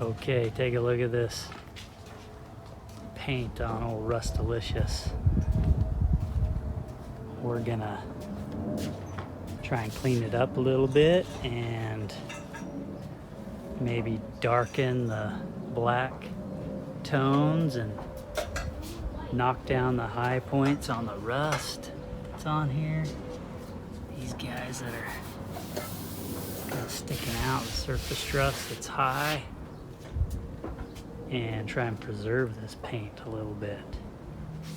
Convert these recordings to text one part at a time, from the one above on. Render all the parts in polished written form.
Okay, take a look at this paint on old Rustilicious. We're gonna try and clean it up a little bit and maybe darken the black tones and knock down the high points on the rust that's on here. These guys that are kind of sticking out, the surface rust that's high, and try and preserve this paint a little bit.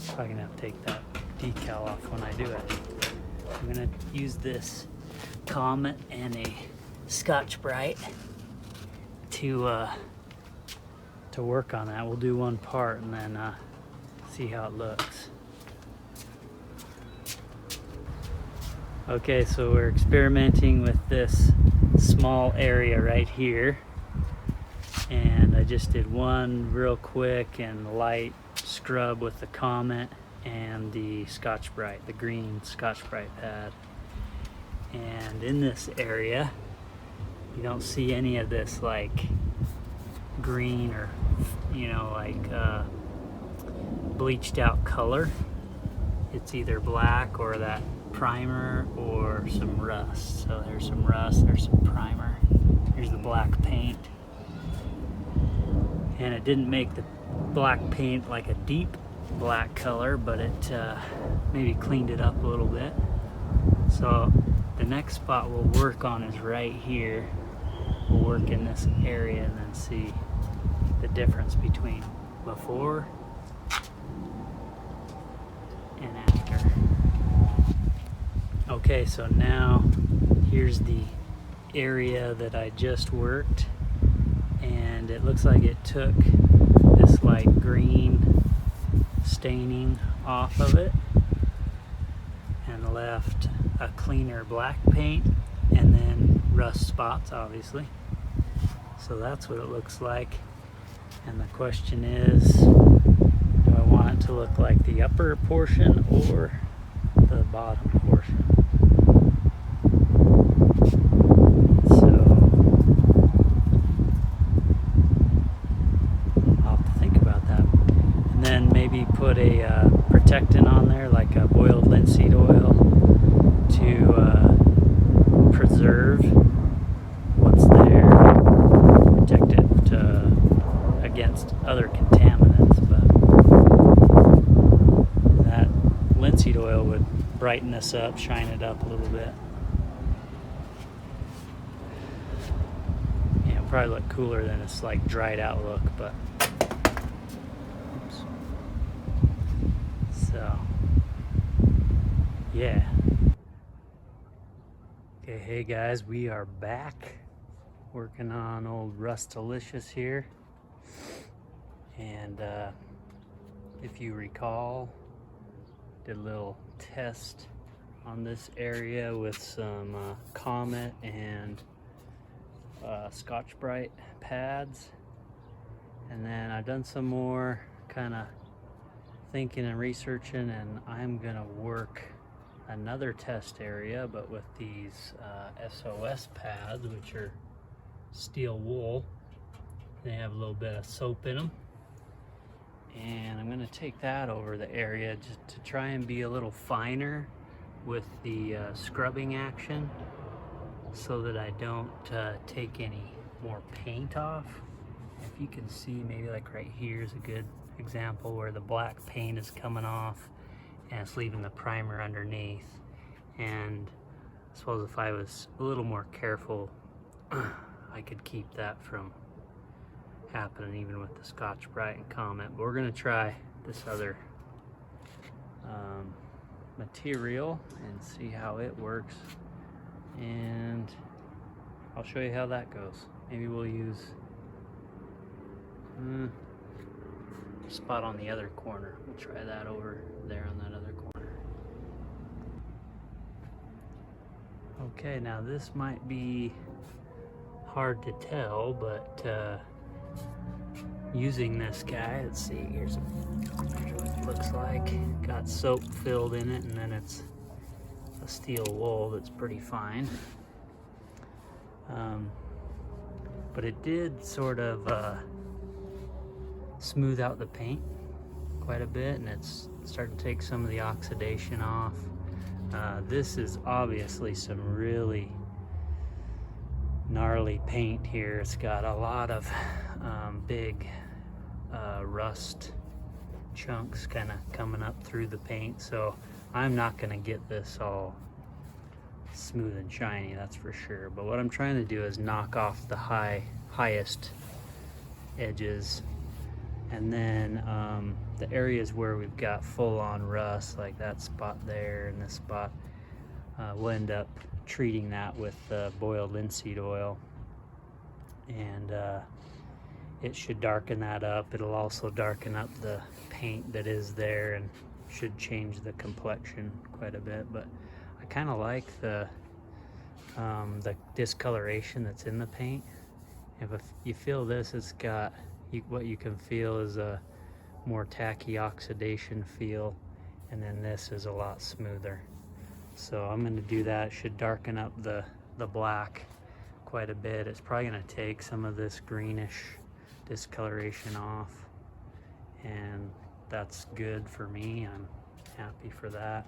Probably gonna have to take that decal off when I do it. I'm gonna use this Comet and a Scotch-Brite to work on that. We'll do one part and then see how it looks. Okay, so we're experimenting with this small area right here, and I just did one real quick and light scrub with the Comet and the Scotch-Brite, the green Scotch-Brite pad. And in this area you don't see any of this like green or like bleached out color. It's either black or that primer or some rust. So there's some rust, there's some primer, here's the black paint. And it didn't make the black paint like a deep black color, but it maybe cleaned it up a little bit. So the next spot we'll work on is right here. We'll work in this area and then see the difference between before and after. Okay, so now here's the area that I just worked, and it looks like it took this light green staining off of it and left a cleaner black paint and then rust spots, obviously. So that's what it looks like. And the question is, do I want it to look like the upper portion or the bottom portion? So I'll have to think about that. And then maybe put a protectant on there, like a boiled linseed oil, to preserve what's there, protect it against other contaminants. But that linseed oil would brighten this up, shine it up a little bit. Yeah, it'll probably look cooler than its like dried out look, but oops. So yeah. Okay, hey guys, we are back working on old Rustilicious here. And if you recall, did a little test on this area with some Comet and Scotch-Brite pads. And then I've done some more kind of thinking and researching, and I'm gonna work another test area, but with these SOS pads, which are steel wool. They have a little bit of soap in them, and I'm going to take that over the area just to try and be a little finer with the scrubbing action, so that I don't take any more paint off. If you can see, maybe like right here is a good example where the black paint is coming off and it's leaving the primer underneath. And I suppose if I was a little more careful, I could keep that from happening even with the Scotch-Brite and Comet. But we're gonna try this other material and see how it works, and I'll show you how that goes. Maybe we'll use spot on the other corner. We'll try that over there on that other corner. Okay, now this might be hard to tell, but using this guy, let's see, here's what it looks like. Got soap filled in it, and then it's a steel wool that's pretty fine. but it did sort of smooth out the paint quite a bit, and it's starting to take some of the oxidation off. This is obviously some really gnarly paint here. It's got a lot of big rust chunks kind of coming up through the paint, so I'm not going to get this all smooth and shiny, that's for sure. But what I'm trying to do is knock off the highest edges, and then the areas where we've got full-on rust, like that spot there and this spot, we'll end up treating that with boiled linseed oil, and it should darken that up. It'll also darken up the paint that is there and should change the complexion quite a bit. But I kind of like the discoloration that's in the paint. If you feel this, it's got, what you can feel is a more tacky oxidation feel, and then this is a lot smoother. So I'm going to do that. It should darken up the black quite a bit. It's probably going to take some of this greenish discoloration off, and that's good for me. I'm happy for that.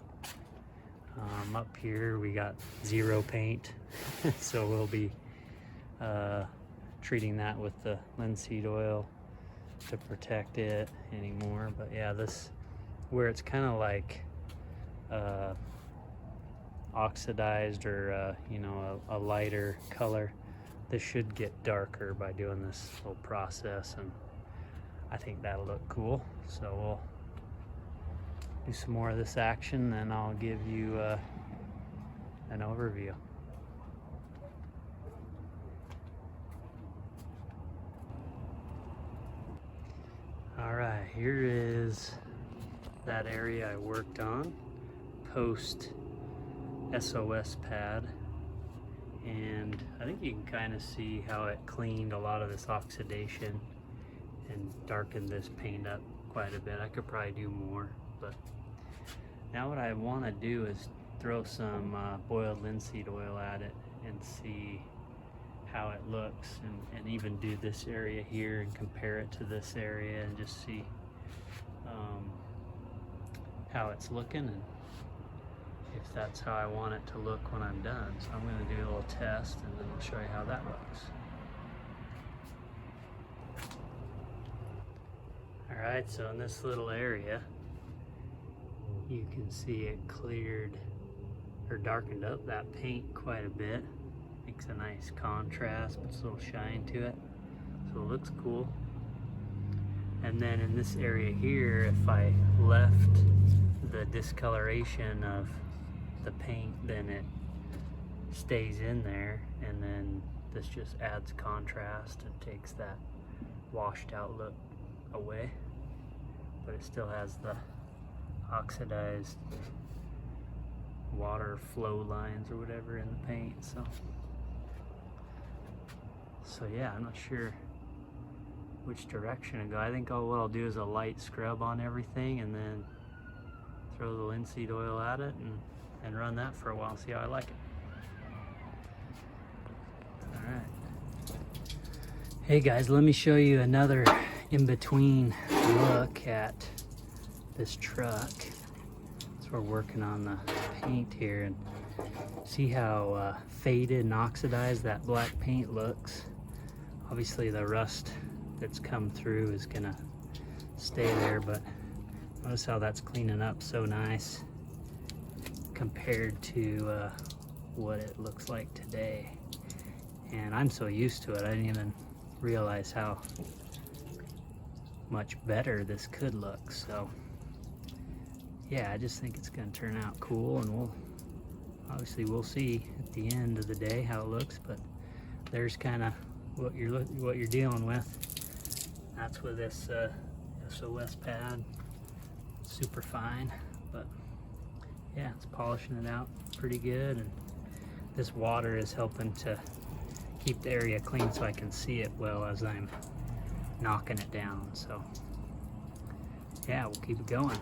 Up here we got zero paint, so we'll be treating that with the linseed oil to protect it anymore. But yeah, this, where it's kind of like oxidized, or you know, a lighter color, this should get darker by doing this whole process, and I think that'll look cool. So we'll do some more of this action, then I'll give you an overview. All right, here is that area I worked on post SOS pad, and I think you can kind of see how it cleaned a lot of this oxidation and darkened this paint up quite a bit. I could probably do more, but now what I want to do is throw some boiled linseed oil at it and see how it looks, and even do this area here and compare it to this area and just see how it's looking, and if that's how I want it to look when I'm done. So I'm going to do a little test, and then I'll show you how that looks. Alright, so in this little area, you can see it cleared or darkened up that paint quite a bit. Makes a nice contrast, puts a little shine to it, so it looks cool. And then in this area here, if I left the discoloration of the paint, then it stays in there, and then this just adds contrast and takes that washed out look away, but it still has the oxidized water flow lines or whatever in the paint. So yeah, I'm not sure which direction to go. I think what I'll do is a light scrub on everything, and then throw the linseed oil at it and run that for a while, see how I like it. All right. Hey guys, let me show you another in-between look at this truck. So we're working on the paint here, and see how faded and oxidized that black paint looks. Obviously the rust that's come through is gonna stay there, but notice how that's cleaning up so nice compared to what it looks like today. And I'm so used to it, I didn't even realize how much better this could look. So yeah, I just think it's gonna turn out cool, and we'll see at the end of the day how it looks. But there's kind of what you're dealing with. That's with this SOS pad. Super fine, but yeah, it's polishing it out pretty good, and this water is helping to keep the area clean so I can see it well as I'm knocking it down. So yeah, we'll keep it going.